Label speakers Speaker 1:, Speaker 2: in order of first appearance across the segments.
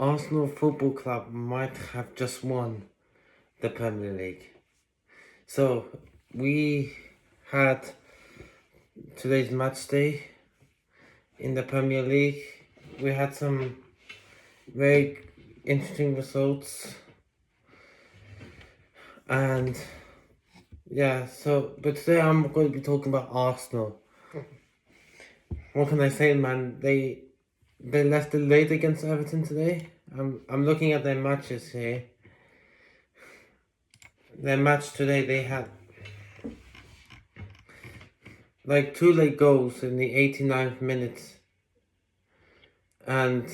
Speaker 1: Arsenal Football Club might have just won the Premier League. So we had today's match day in the Premier League. We had some very interesting results, and but today I'm going to be talking about Arsenal. What can I say, man? They left it late against Everton today. I'm looking at their matches here. Their match today, they had like 2 late goals in the 89th minute and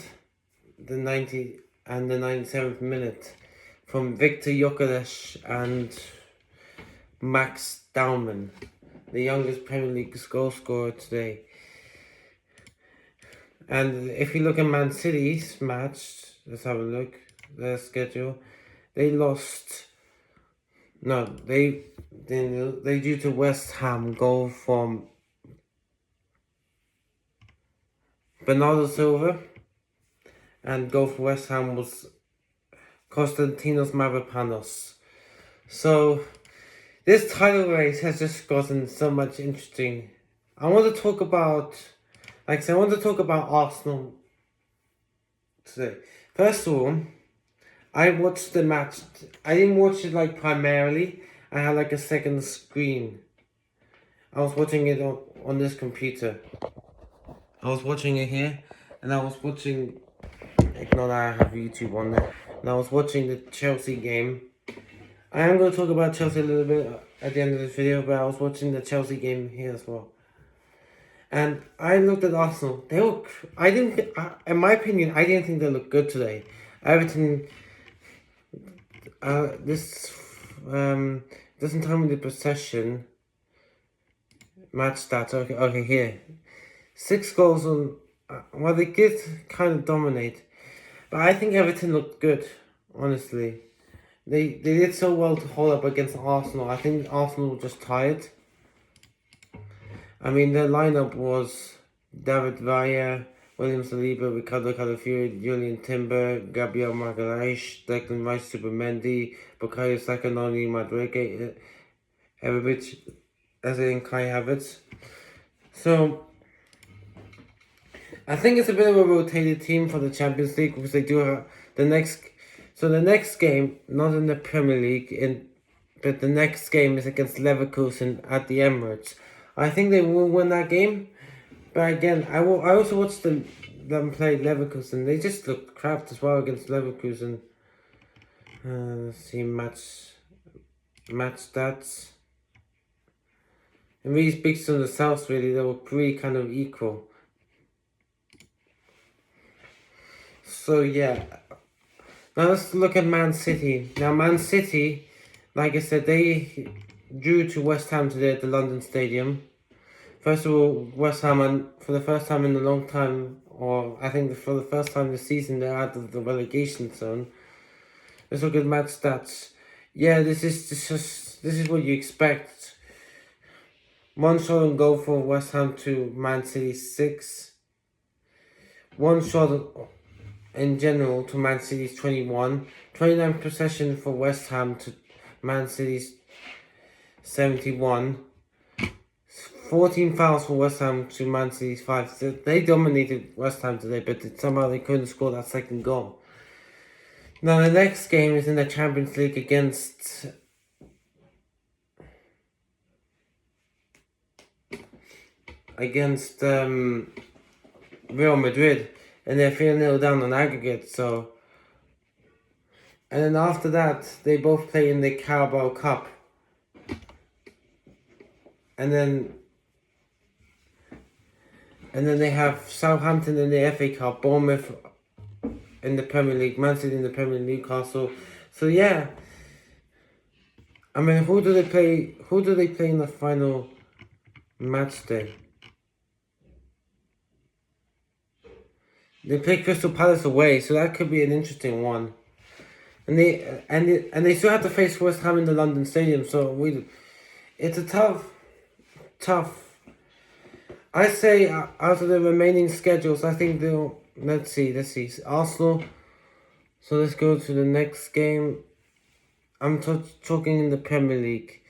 Speaker 1: the 97th minute from Victor Gyökeres and Max Daumann, the youngest Premier League goal scorer today. And if you look at Man City's match, let's have a look, their schedule. They lost. No, they due to West Ham goal from Bernardo Silva, and goal for West Ham was Konstantinos Mavropanos. So this title race has just gotten so much interesting. I want to talk about Arsenal today. First of all, I watched the match. I didn't watch it primarily. I had a second screen. I was watching it on this computer. I was watching it here, and I was watching. Ignore that I have YouTube on there. And I was watching the Chelsea game. I am going to talk about Chelsea a little bit at the end of this video, but I was watching the Chelsea game here as well. And I looked at Arsenal. In my opinion, I didn't think they looked good today. Everton. This doesn't tell me the possession. Match stats. Okay, here. 6 goals on. Well, they did kind of dominate, but I think Everton looked good. Honestly, they did so well to hold up against Arsenal. I think Arsenal were just tired. I mean, their lineup was David Villa, William Saliba, Ricardo Calafiori, Julian Timber, Gabriel Magalhaes, Declan Rice, Supermendy, Bukayo Saka, Noni Madueke, Everich, Eze and Kai Havertz. So I think it's a bit of a rotated team for the Champions League, because they do have the next game, not in the Premier League, but the next game is against Leverkusen at the Emirates. I think they will win that game, but again, I also watched them play Leverkusen. They just looked crap as well against Leverkusen. Let's see, match stats. It really speaks to themselves, really. They were pretty kind of equal. So yeah, now let's look at Man City. Now Man City, like I said, they drew to West Ham today at the London Stadium. First of all, West Ham, for the first time in a long time, or I think for the first time this season, they're out of the relegation zone. Let's look at match stats. Yeah, this is what you expect. 1 shot on goal for West Ham to Man City 6. 1 shot in general to Man City's 21. 29 possession for West Ham to Man City's 71. 14 fouls for West Ham to Man City's 5. So they dominated West Ham today, but somehow they couldn't score that second goal. Now the next game is in the Champions League against Real Madrid, and they're 3-0 down on aggregate. So, and then after that, they both play in the Carabao Cup, and then they have Southampton in the FA Cup, Bournemouth in the Premier League, Man City in the Premier League, Newcastle. So yeah, I mean, who do they play? Who do they play in the final match day? They play Crystal Palace away, so that could be an interesting one. And they still have to face West Ham in the London Stadium. So it's a tough. I say out of the remaining schedules, I think they'll. Let's see. Arsenal So let's go to the next game. I'm talking in the Premier League.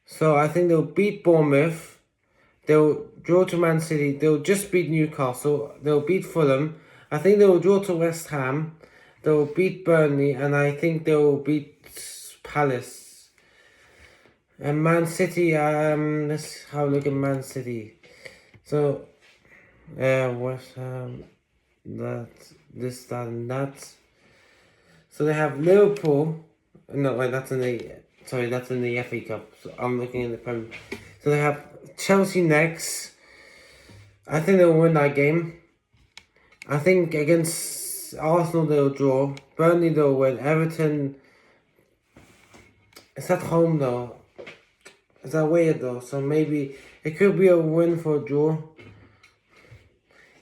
Speaker 1: So I think they'll beat Bournemouth. They'll draw to Man City. They'll just beat Newcastle. They'll beat Fulham. I think they'll draw to West Ham. They'll beat Burnley. And I think they'll beat Palace. And Man City, let's have a look at Man City. So, West Ham, that, and that. So they have Liverpool. No, wait, that's in the FA Cup. So I'm looking at the Premier. So they have Chelsea next. I think they'll win that game. I think against Arsenal they'll draw. Burnley they'll win. Everton. It's at home though. It's away though. So maybe it could be a win for a draw.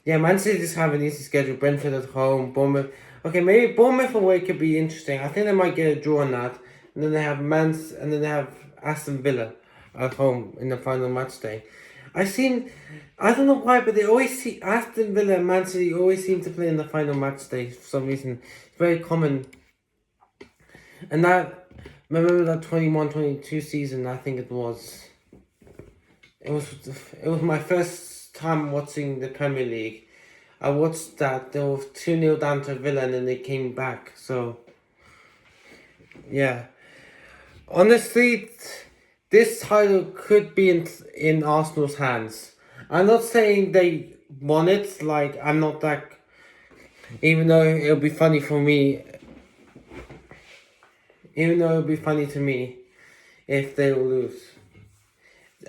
Speaker 1: Yeah, Man City just have an easy schedule. Brentford at home. Bournemouth. Okay, maybe Bournemouth away could be interesting. I think they might get a draw on that. And then they have Aston Villa at home in the final match day. I don't know why, but they always see Aston Villa and Man City always seem to play in the final match day for some reason. It's very common. And remember that 21-22 season, I think it was. It was my first time watching the Premier League. I watched that. They were 2-0 down to Villa and then they came back. So, yeah. Honestly, this title could be in Arsenal's hands. I'm not saying they won it. Like, I'm not that... Even though it'll be funny for me... Even though it'll be funny to me if they will lose.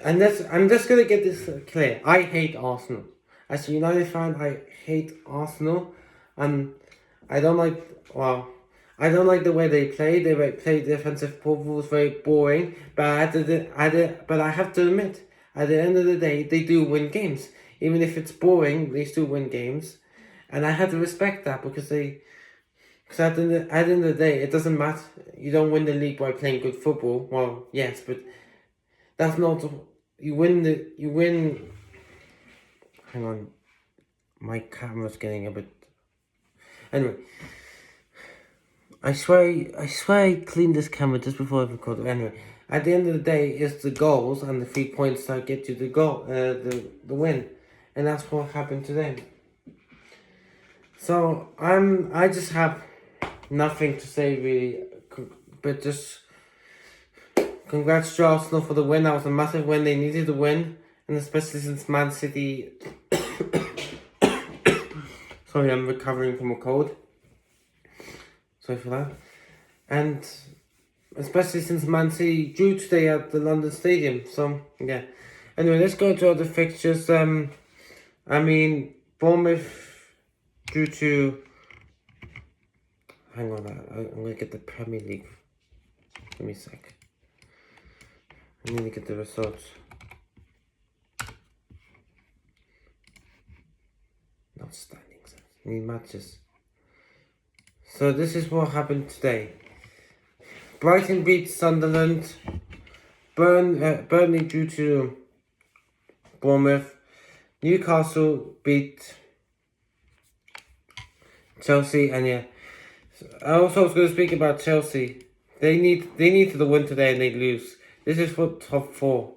Speaker 1: And I'm just going to get this clear. I hate Arsenal. As a United fan, I hate Arsenal. And I don't like the way they play. They play defensive football. It's very boring. But I have to admit, at the end of the day, they do win games. Even if it's boring, they still win games. And I have to respect that because at the end of the day, it doesn't matter. You don't win the league by playing good football. Well, yes, but that's not... You win... Hang on. My camera's getting a bit... Anyway. I swear I cleaned this camera just before I recorded. Anyway, at the end of the day, it's the goals and the 3 points that get you the goal, the win. And that's what happened today. So, I just have nothing to say really, but just congrats to Arsenal for the win. That was a massive win. They needed to win, and especially since Man City... Sorry, I'm recovering from a cold. Sorry for that. And especially since Man City drew today at the London Stadium. So, yeah. Anyway, let's go to other fixtures. Bournemouth drew to... Hang on, I'm going to get the Premier League. Give me a sec. I need to get the results. Not standings. I need matches. So this is what happened today. Brighton beat Sunderland. Burnley drew to Bournemouth. Newcastle beat Chelsea, and yeah. I also was going to speak about Chelsea. They need to win today and they lose. This is for top 4.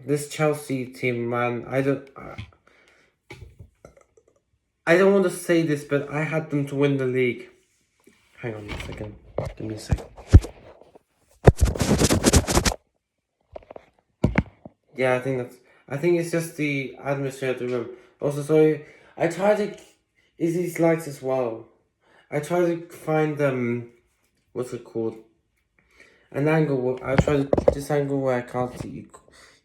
Speaker 1: This Chelsea team, man. I don't want to say this, but I had them to win the league. Hang on a second. Give me a second. Yeah, I think it's just the atmosphere of the room. Also, sorry, I try to... Is these lights as well? I try to find, what's it called? An angle. I try to... This angle where I can't see you.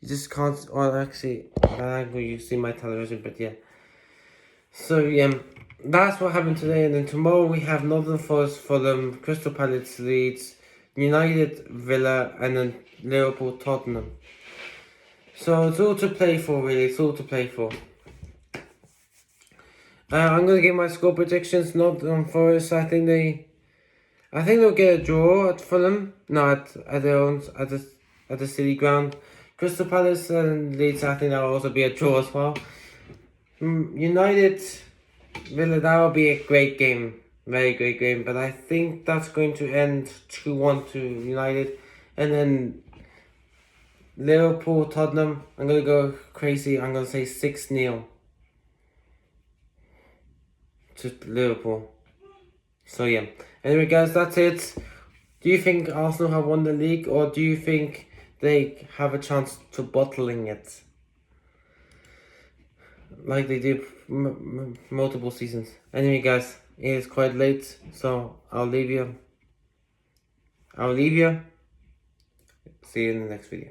Speaker 1: You just can't... Well, actually, that angle you see my television, but yeah. So, yeah, that's what happened today. And then tomorrow we have Northern Forest, Fulham, Crystal Palace, Leeds, United, Villa, and then Liverpool, Tottenham. So, it's all to play for, really. It's all to play for. I'm going to give my score predictions. Northern Forest, I think they'll get a draw at Fulham. No, at their own, at the City ground. Crystal Palace and Leeds, I think that'll also be a draw as well. United, Villa, that will be a great game. Very great game. But I think that's going to end 2-1 to United. And then Liverpool, Tottenham, I'm going to go crazy. I'm going to say 6-0 to Liverpool. So yeah. Anyway guys, that's it. Do you think Arsenal have won the league, or do you think they have a chance to bottling it? Like they did multiple seasons. Anyway guys, it is quite late, so I'll leave you. See you in the next video.